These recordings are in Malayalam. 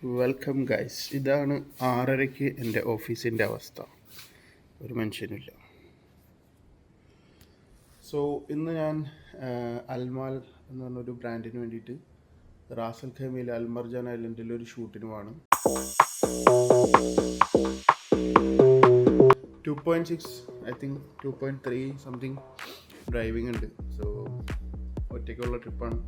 Welcome guys. ഇതാണ് 6:30-ക്ക് എൻ്റെ ഓഫീസിൻ്റെ അവസ്ഥ. ഒരു മനുഷ്യനില്ല. സോ ഇന്ന് ഞാൻ അൽമാൽ എന്ന് പറഞ്ഞൊരു ബ്രാൻഡിന് വേണ്ടിയിട്ട് റാസൽ ഖൈമയിലെ അൽമർജാൻ ഐലൻഡിൽ ഒരു ഷൂട്ടിന് പോകണം. 2.6 ഐ തിങ്ക് 2.3 സംതിങ് ഡ്രൈവിംഗ് ഉണ്ട്. സോ ഒറ്റയ്ക്കുള്ള ട്രിപ്പാണ്.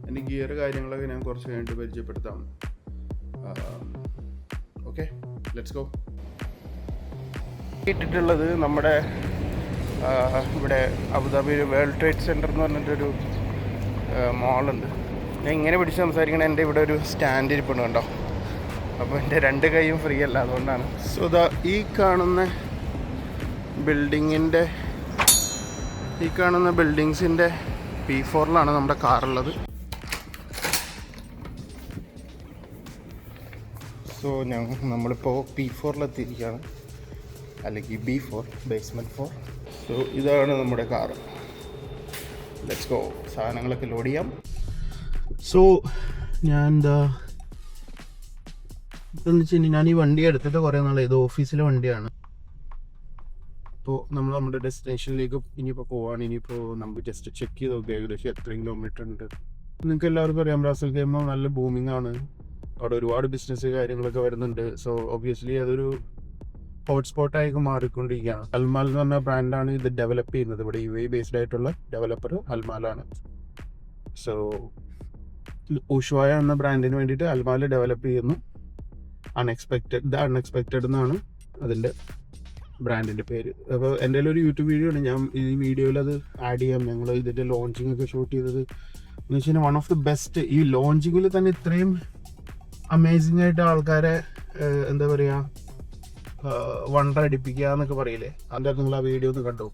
എൻ്റെ ഗിയർ കാര്യങ്ങളൊക്കെ ഞാൻ കുറച്ച് കഴിഞ്ഞിട്ട് പരിചയപ്പെടുത്താം. Okay, let's go. ഇട്ടിട്ടുള്ളത് നമ്മുടെ ഇവിടെ അബുദാബി വേൾഡ് ട്രേഡ് സെൻറ്റർ എന്ന് പറഞ്ഞിട്ടൊരു മോളുണ്ട്. ഞാൻ ഇങ്ങനെ പിടിച്ച് സംസാരിക്കണ എൻ്റെ ഇവിടെ ഒരു സ്റ്റാൻഡ് ഇരിപ്പുണ്ട് കണ്ടോ. അപ്പോൾ എൻ്റെ രണ്ട് കൈയും ഫ്രീ അല്ല, അതുകൊണ്ടാണ്. സോ ഈ കാണുന്ന ബിൽഡിങ്സിൻ്റെ P4-ലാണ് നമ്മുടെ കാറുള്ളത്. സോ നമ്മളിപ്പോൾ P4-ലെത്തിയിരിക്കുകയാണ്, അല്ലെങ്കിൽ B4 ബേസ്മെൻറ്റ് 4. സോ ഇതാണ് നമ്മുടെ കാറ്. Let's go. സാധനങ്ങളൊക്കെ ലോഡ് ചെയ്യാം. സോ എന്താ ഇതെന്ന് വെച്ച് കഴിഞ്ഞാൽ ഞാൻ ഈ വണ്ടി എടുത്തിട്ട് കുറേ നാളെ. ഇത് ഓഫീസിലെ വണ്ടിയാണ്. ഇപ്പോൾ നമ്മൾ നമ്മുടെ ഡെസ്റ്റിനേഷനിലേക്ക് ഇനിയിപ്പോൾ പോവാണ്. ഇനിയിപ്പോൾ നമുക്ക് ജസ്റ്റ് ചെക്ക് ചെയ്ത് നോക്കുക ഏകദേശം എത്രയും കിലോമീറ്റർ ഉണ്ട്. നിങ്ങൾക്ക് എല്ലാവർക്കും അറിയാം റാസൽ ഖൈമ നല്ല ബൂമിംഗ് ആണ്. അവിടെ ഒരുപാട് ബിസിനസ് കാര്യങ്ങളൊക്കെ വരുന്നുണ്ട്. സോ ഒബ്വിയസ്ലി അതൊരു ഹോട്ട്സ്പോട്ടായി മാറിക്കൊണ്ടിരിക്കുകയാണ്. അൽമാൽ എന്ന് പറഞ്ഞ ബ്രാൻഡാണ് ഇത് ഡെവലപ്പ് ചെയ്യുന്നത്. ഇവിടെ UAE ബേസ്ഡ് ആയിട്ടുള്ള ഡെവലപ്പർ അൽമാലാണ്. സോ ഉഷ്വായ എന്ന ബ്രാൻഡിന് വേണ്ടിയിട്ട് അൽമാൽ ഡെവലപ്പ് ചെയ്യുന്നു. ദ അൺഎക്സ്പെക്റ്റഡ് എന്നാണ് അതിൻ്റെ ബ്രാൻഡിൻ്റെ പേര്. അപ്പോൾ എൻ്റെ ഒരു യൂട്യൂബ് വീഡിയോ ഉണ്ട്, ഞാൻ ഈ വീഡിയോയിൽ അത് ആഡ് ചെയ്യാം. ഞങ്ങൾ ഇതിൻ്റെ ലോഞ്ചിങ് ഒക്കെ ഷൂട്ട് ചെയ്തത് എന്ന് വെച്ച് കഴിഞ്ഞാൽ വൺ ഓഫ് ദി ബെസ്റ്റ്. ഈ ലോഞ്ചിങ്ങിൽ തന്നെ ഇത്രയും അമേസിംഗ് ആയിട്ട് ആൾക്കാരെ എന്താ പറയുക വണ്ടർ അടിപ്പിക്കുക എന്നൊക്കെ പറയില്ലേ, അതിൻ്റെ നിങ്ങൾ ആ വീഡിയോ ഒന്ന് കണ്ടു.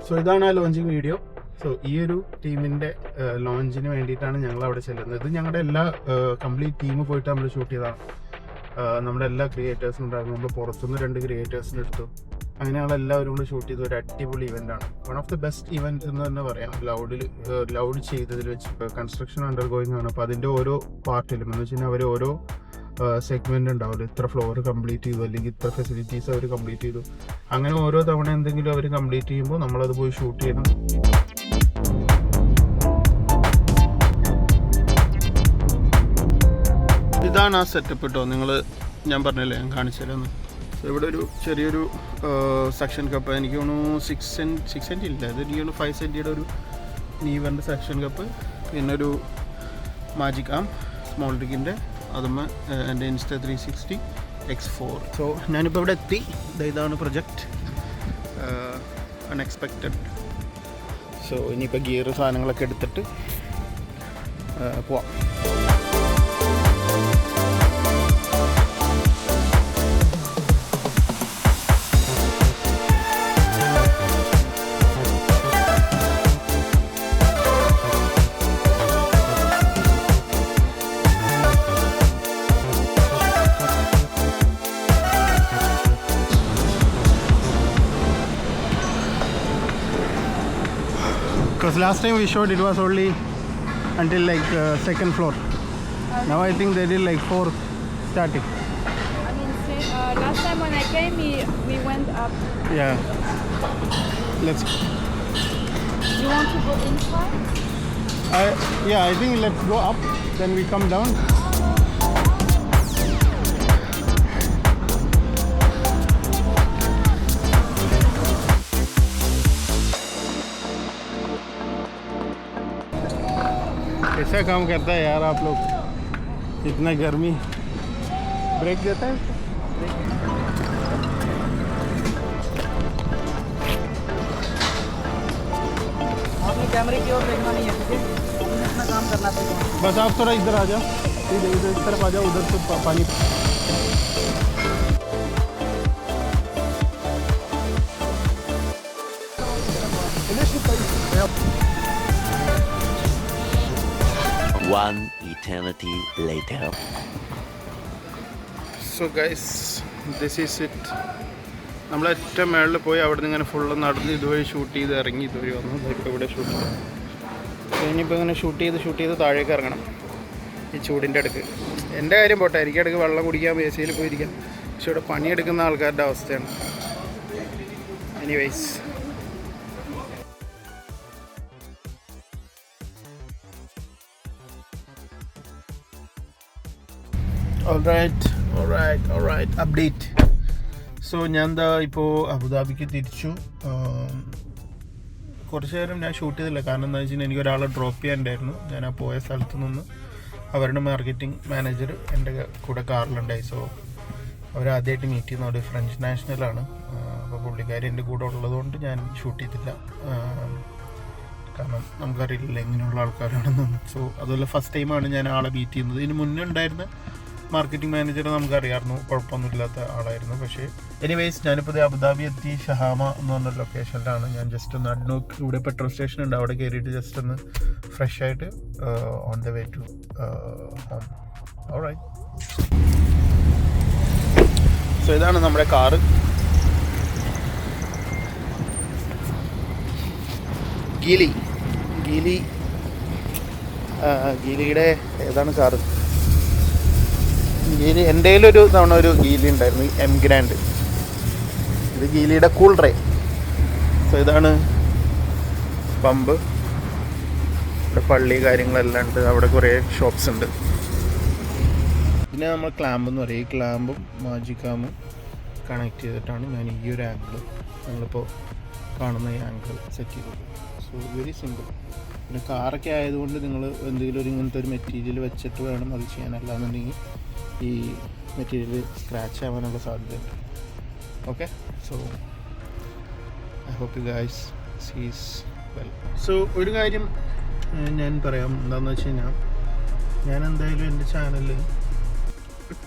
സോ ഇതാണ് ആ ലോഞ്ചിങ് വീഡിയോ. സോ ഈ ഒരു ടീമിൻ്റെ ലോഞ്ചിന് വേണ്ടിയിട്ടാണ് ഞങ്ങൾ അവിടെ ചെല്ലുന്നത്. ഇത് ഞങ്ങളുടെ എല്ലാ കംപ്ലീറ്റ് ടീം പോയിട്ട് നമ്മൾ ഷൂട്ട് ചെയ്തതാണ്. നമ്മുടെ എല്ലാ ക്രിയേറ്റേഴ്സിനും ഉണ്ടായിരുന്നു. നമ്മൾ പുറത്തുനിന്ന് 2 ക്രിയേറ്റേഴ്സിന് എടുത്തു. അങ്ങനെയാണ് എല്ലാവരും കൂടെ ഷൂട്ട് ചെയ്ത ഒരു അടിപൊളി ഇവൻ്റാണ്. One of the best event എന്ന് തന്നെ പറയാം. ലൗഡ് ചെയ്തതിൽ വെച്ച് കൺസ്ട്രക്ഷൻ അണ്ടർഗോയിങ് ആണ്. അപ്പോൾ അതിൻ്റെ ഓരോ പാർട്ടിലും എന്ന് വെച്ച് കഴിഞ്ഞാൽ അവർ ഓരോ സെഗ്മെൻ്റ് ഉണ്ടാവില്ല. ഇത്ര ഫ്ലോർ കംപ്ലീറ്റ് ചെയ്തു, അല്ലെങ്കിൽ ഇത്ര ഫെസിലിറ്റീസ് അവർ കംപ്ലീറ്റ് ചെയ്തു. അങ്ങനെ ഓരോ തവണ എന്തെങ്കിലും അവർ കംപ്ലീറ്റ് ചെയ്യുമ്പോൾ നമ്മളത് പോയി ഷൂട്ട് ചെയ്യണം. ഇതാണ് ആ സെറ്റപ്പ് കേട്ടോ. ഞാൻ പറഞ്ഞില്ലേ, ഞാൻ കാണിച്ചു തരാമെന്ന്. സോ ഇവിടെ ഒരു ചെറിയൊരു സെക്ഷൻ കപ്പ്, എനിക്ക് തോന്നുന്നു 6 സെൻറ്റി ഇല്ല, ഇത് എനിക്ക് 5 സെൻറ്റിയുടെ ഒരു നീവറിൻ്റെ സെക്ഷൻ കപ്പ്. പിന്നെ ഒരു മാജിക് ആം സ്മോൾ ഡിഗിൻ്റെ, അതുമ്മ എൻ്റെ Insta360 X4. സോ ഞാനിപ്പോൾ ഇവിടെ എത്തി. ഇതാണ് പ്രൊജക്റ്റ് അൺഎക്സ്പെക്റ്റഡ്. സോ ഇനിയിപ്പോൾ ഗിയർ സാധനങ്ങളൊക്കെ എടുത്തിട്ട് പോവാം. Because last time we showed it was only until like second floor. Now I think they did like 4 starting. I mean, last time when I came, we went up. Yeah. Let's. You want to go inside? I think let's go up, then we come down. कैसा काम करता है यार आप लोग, इतना गर्मी ब्रेक देता है आपने कैमरे की ओर देखना नहीं है, ठीक है? अपना काम करना चाहिए। बस आप थोड़ा इधर आ जाओ, इधर इस तरफ आ जाओ, उधर से पानी One eternity later. So guys, this is it. നമ്മൾ ഏറ്റവും മേളിൽ പോയി അവിടെ നിന്ന് ഇങ്ങനെ ഫുള്ള് നടന്ന് ഇതുവഴി ഷൂട്ട് ചെയ്ത് ഇറങ്ങി ഇതുവഴി വന്നു. ഇപ്പോൾ ഇവിടെ ഷൂട്ട് ചെയ്തു. ഇനിയിപ്പോൾ ഇങ്ങനെ ഷൂട്ട് ചെയ്ത് താഴേക്ക് ഇറങ്ങണം ഈ ചൂടിൻ്റെ അടുക്ക്. എൻ്റെ കാര്യം പോട്ടെ, എനിക്ക് അടുക്ക് വെള്ളം കുടിക്കാൻ എ സിയിൽ പോയിരിക്കാം, പക്ഷെ ഇവിടെ പണിയെടുക്കുന്ന ആൾക്കാരുടെ അവസ്ഥയാണ്. Anyways, alright, update. സോ ഞാൻ എന്താ ഇപ്പോൾ അബുദാബിക്ക് തിരിച്ചു. കുറച്ച് നേരം ഞാൻ ഷൂട്ട് ചെയ്തില്ല, കാരണം എന്താ വെച്ച് കഴിഞ്ഞാൽ എനിക്ക് ഒരാളെ ഡ്രോപ്പ് ചെയ്യാനുണ്ടായിരുന്നു. ഞാൻ ആ പോയ സ്ഥലത്ത് നിന്ന് അവരുടെ മാർക്കറ്റിംഗ് മാനേജർ എൻ്റെ കൂടെ കാറിലുണ്ടായി. സോ അവരാദ്യമായിട്ട് മീറ്റ് ചെയ്യുന്ന ഒരു ഫ്രഞ്ച് നാഷണലാണ്. അപ്പോൾ പുള്ളിക്കാരി എൻ്റെ കൂടെ ഉള്ളതുകൊണ്ട് ഞാൻ ഷൂട്ട് ചെയ്തില്ല, കാരണം നമുക്കറിയില്ല എങ്ങനെയുള്ള ആൾക്കാരാണെന്ന്. സോ അതുപോലെ ഫസ്റ്റ് ടൈമാണ് ഞാൻ ആളെ മീറ്റ് ചെയ്യുന്നത്. ഇതിന് മുന്നേ ഉണ്ടായിരുന്ന മാർക്കറ്റിംഗ് മാനേജറെ നമുക്കറിയാമായിരുന്നു, കുഴപ്പമൊന്നുമില്ലാത്ത ആളായിരുന്നു. പക്ഷേ എനിവേയ്സ്, ഞാനിപ്പോൾ അബുദാബി എത്തി. ഷഹാമ എന്ന് പറഞ്ഞ ലൊക്കേഷനിലാണ്. ഞാൻ ജസ്റ്റ് ഒന്ന് അഡ്നോക്ക്, ഇവിടെ പെട്രോൾ സ്റ്റേഷൻ ഉണ്ട്, അവിടെ കയറിയിട്ട് ജസ്റ്റ് ഒന്ന് ഫ്രഷ് ആയിട്ട് on the way to home. Alright, so ഇതാണ് നമ്മുടെ കാറ്. ഗീലിയുടെ ഏതാണ് കാറ്? ഗീലി എൻ്റെ കയ്യിലൊരു തവണ ഒരു ഗീലി ഉണ്ടായിരുന്നു, എം ഗ്രാൻഡ്. ഇത് ഗീലിയുടെ കൂൾ ഡ്രൈ. സോ ഇതാണ് പമ്പ്. ഇവിടെ പള്ളി കാര്യങ്ങളെല്ലാം ഉണ്ട്, അവിടെ കുറേ ഷോപ്സ് ഉണ്ട്. പിന്നെ നമ്മൾ ക്ലാമ്പ് എന്ന് പറയും. ഈ ക്ലാമ്പും മാജിക്കാമും കണക്ട് ചെയ്തിട്ടാണ് ഞാൻ ഈ ഒരു ആംഗിൾ, നമ്മളിപ്പോൾ കാണുന്ന ഈ ആംഗിൾ സെറ്റ് ചെയ്തത്. So very simple. പിന്നെ കാറൊക്കെ ആയതുകൊണ്ട് നിങ്ങൾ എന്തെങ്കിലും ഇങ്ങനത്തെ ഒരു മെറ്റീരിയൽ വെച്ചിട്ട് വേണം അത് ചെയ്യാൻ, അല്ലാന്നുണ്ടെങ്കിൽ ഈ മെറ്റീരിയൽ സ്ക്രാച്ച് ആവാനുള്ള സാധ്യതയുണ്ട്. Okay, so I hope you guys sees well. So ഒരു കാര്യം ഞാൻ പറയാം, എന്താണെന്ന് വെച്ച് കഴിഞ്ഞാൽ ഞാൻ എന്തായാലും എൻ്റെ ചാനലിൽ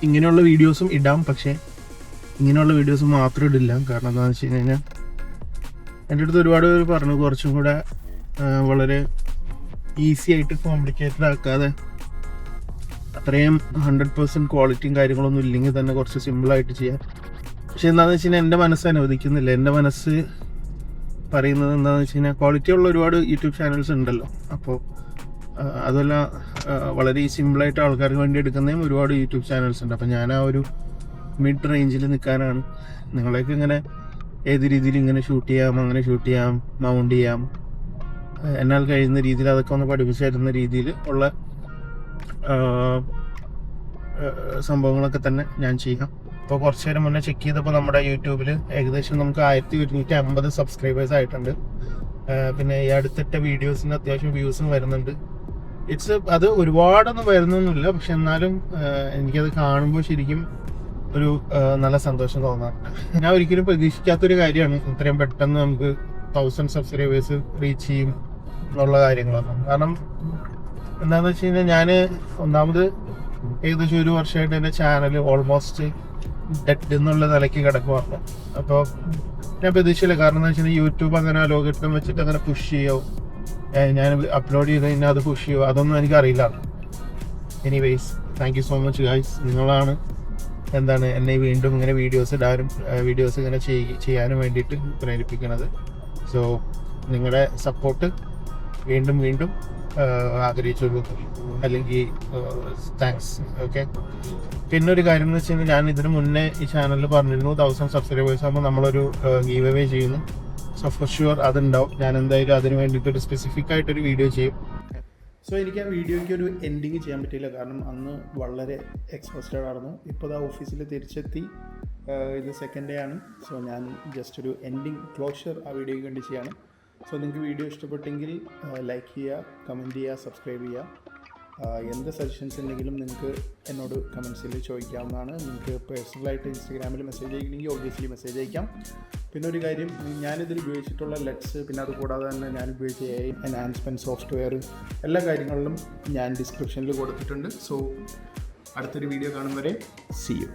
ഇങ്ങനെയുള്ള വീഡിയോസും ഇടാം, പക്ഷേ ഇങ്ങനെയുള്ള വീഡിയോസ് മാത്രം ഇടില്ല. കാരണം എന്താണെന്ന് വെച്ച് കഴിഞ്ഞാൽ എൻ്റെ അടുത്ത് ഒരുപാട് പേര് പറഞ്ഞു കുറച്ചും കൂടെ വളരെ ഈസി ആയിട്ട് കോംപ്ലിക്കേറ്റഡ് ആക്കാതെ, അത്രയും 100% ക്വാളിറ്റിയും കാര്യങ്ങളൊന്നും ഇല്ലെങ്കിൽ തന്നെ കുറച്ച് സിമ്പിളായിട്ട് ചെയ്യാം. പക്ഷെ എന്താണെന്ന് വെച്ച് കഴിഞ്ഞാൽ എൻ്റെ മനസ്സ് അനുവദിക്കുന്നില്ല. എൻ്റെ മനസ്സ് പറയുന്നത് എന്താണെന്ന് വെച്ച് കഴിഞ്ഞാൽ ക്വാളിറ്റി ഉള്ള ഒരുപാട് യൂട്യൂബ് ചാനൽസ് ഉണ്ടല്ലോ. അപ്പോൾ അതുമല്ല, വളരെ സിമ്പിളായിട്ട് ആൾക്കാർക്ക് വേണ്ടി എടുക്കുന്നതും ഒരുപാട് യൂട്യൂബ് ചാനൽസ് ഉണ്ട്. അപ്പോൾ ഞാൻ ആ ഒരു മിഡ് റേഞ്ചിൽ നിൽക്കാനാണ്. നിങ്ങളെയൊക്കെ ഇങ്ങനെ ഏത് രീതിയിൽ ഇങ്ങനെ ഷൂട്ട് ചെയ്യാം, അങ്ങനെ ഷൂട്ട് ചെയ്യാം, മൗണ്ട് ചെയ്യാം, എന്നാൽ കഴിയുന്ന രീതിയിൽ അതൊക്കെ ഒന്ന് പഠിപ്പിച്ചു തരുന്ന രീതിയിൽ ഉള്ള സംഭവങ്ങളൊക്കെ തന്നെ ഞാൻ ചെയ്യാം. ഇപ്പോൾ കുറച്ച് നേരം മുന്നേ ചെക്ക് ചെയ്തപ്പോൾ നമ്മുടെ യൂട്യൂബിൽ ഏകദേശം നമുക്ക് 1150 സബ്സ്ക്രൈബേഴ്സ് ആയിട്ടുണ്ട്. പിന്നെ ഈ അടുത്തിട്ട വീഡിയോസിന് അത്യാവശ്യം വ്യൂസും വരുന്നുണ്ട്. അത് ഒരുപാടൊന്നും വരുന്നൊന്നുമില്ല, പക്ഷെ എന്നാലും എനിക്കത് കാണുമ്പോൾ ശരിക്കും ഒരു നല്ല സന്തോഷം തോന്നാറുണ്ട്. ഞാൻ ഒരിക്കലും പ്രതീക്ഷിക്കാത്തൊരു കാര്യമാണ് ഇത്രയും പെട്ടെന്ന് നമുക്ക് 1000 സബ്സ്ക്രൈബേഴ്സ് റീച്ച് ചെയ്യും എന്നുള്ള കാര്യങ്ങളൊന്നും. കാരണം എന്താണെന്ന് വെച്ച് കഴിഞ്ഞാൽ ഞാൻ ഒന്നാമത് ഏകദേശം 1 വർഷമായിട്ട് എൻ്റെ ചാനൽ ഓൾമോസ്റ്റ് ഡെഡ് എന്നുള്ള നിലയ്ക്ക് കിടക്കുവാണ്. അപ്പോൾ ഞാൻ പ്രതീക്ഷയില്ല. കാരണം എന്താ വെച്ച് കഴിഞ്ഞാൽ യൂട്യൂബ് അങ്ങനെ ലോകഘട്ടം വെച്ചിട്ട് അങ്ങനെ പുഷ് ചെയ്യോ, ഞാൻ അപ്ലോഡ് ചെയ്ത് കഴിഞ്ഞാൽ അത് പുഷ് ചെയ്യോ, അതൊന്നും എനിക്കറിയില്ല. Anyways, thank you so much guys. നിങ്ങളാണ് എന്നെ വീണ്ടും ഇങ്ങനെ വീഡിയോസ് ഇങ്ങനെ ചെയ്യാനും വേണ്ടിയിട്ട് പ്രേരിപ്പിക്കുന്നത്. സോ നിങ്ങളുടെ സപ്പോർട്ട് വീണ്ടും വീണ്ടും ആഗ്രഹിച്ചൊരു അല്ലെങ്കിൽ താങ്ക്സ്. ഓക്കെ. പിന്നെ ഒരു കാര്യം എന്ന് വെച്ച് കഴിഞ്ഞാൽ ഞാൻ ഇതിന് മുന്നേ ഈ ചാനലിൽ പറഞ്ഞിരുന്നു 1000 സബ്സ്ക്രൈബേഴ്സ് ആകുമ്പോൾ നമ്മളൊരു ഗീവ് അവേ ചെയ്യുന്നു. സോ ഫോർ ഷുവർ അതുണ്ടാവും. ഞാൻ എന്തായാലും അതിന് വേണ്ടിയിട്ടൊരു സ്പെസിഫിക് ആയിട്ടൊരു വീഡിയോ ചെയ്യും. സോ എനിക്ക് ആ വീഡിയോയ്ക്ക് ഒരു എൻഡിങ് ചെയ്യാൻ പറ്റിയില്ല, കാരണം അന്ന് വളരെ എക്സ്പോസ്റ്റഡ് ആയിരുന്നു. ഇപ്പോൾ ആ ഓഫീസിൽ തിരിച്ചെത്തി, ഇത് സെക്കൻഡ് ഡേ ആണ്. സോ ഞാൻ ജസ്റ്റ് ഒരു എൻഡിങ് ക്ലോഷർ ആ വീഡിയോയ്ക്ക് വേണ്ടി ചെയ്യാണ്. സോ നിങ്ങൾക്ക് വീഡിയോ ഇഷ്ടപ്പെട്ടെങ്കിൽ ലൈക്ക് ചെയ്യുക, കമൻറ്റ് ചെയ്യുക, സബ്സ്ക്രൈബ് ചെയ്യുക. എന്ത് സജഷൻസ് ഉണ്ടെങ്കിലും നിങ്ങൾക്ക് എന്നോട് കമൻസിൽ ചോദിക്കാവുന്നതാണ്. നിങ്ങൾക്ക് പേഴ്സണലായിട്ട് ഇൻസ്റ്റഗ്രാമിൽ മെസ്സേജ് അയക്കണമെങ്കിൽ ഒബ്വിയസ്ലി മെസ്സേജ് അയക്കാം. പിന്നെ ഒരു കാര്യം, ഞാനിതിൽ ഉപയോഗിച്ചിട്ടുള്ള ലെറ്റ്സ്, പിന്നെ അതുകൂടാതെ തന്നെ ഞാൻ ഉപയോഗിച്ച എൻഹാൻസ്മെൻറ്റ് സോഫ്റ്റ്വെയർ, എല്ലാ കാര്യങ്ങളിലും ഞാൻ ഡിസ്ക്രിപ്ഷനിൽ കൊടുത്തിട്ടുണ്ട്. സോ അടുത്തൊരു വീഡിയോ കാണും വരെ, സീ യു.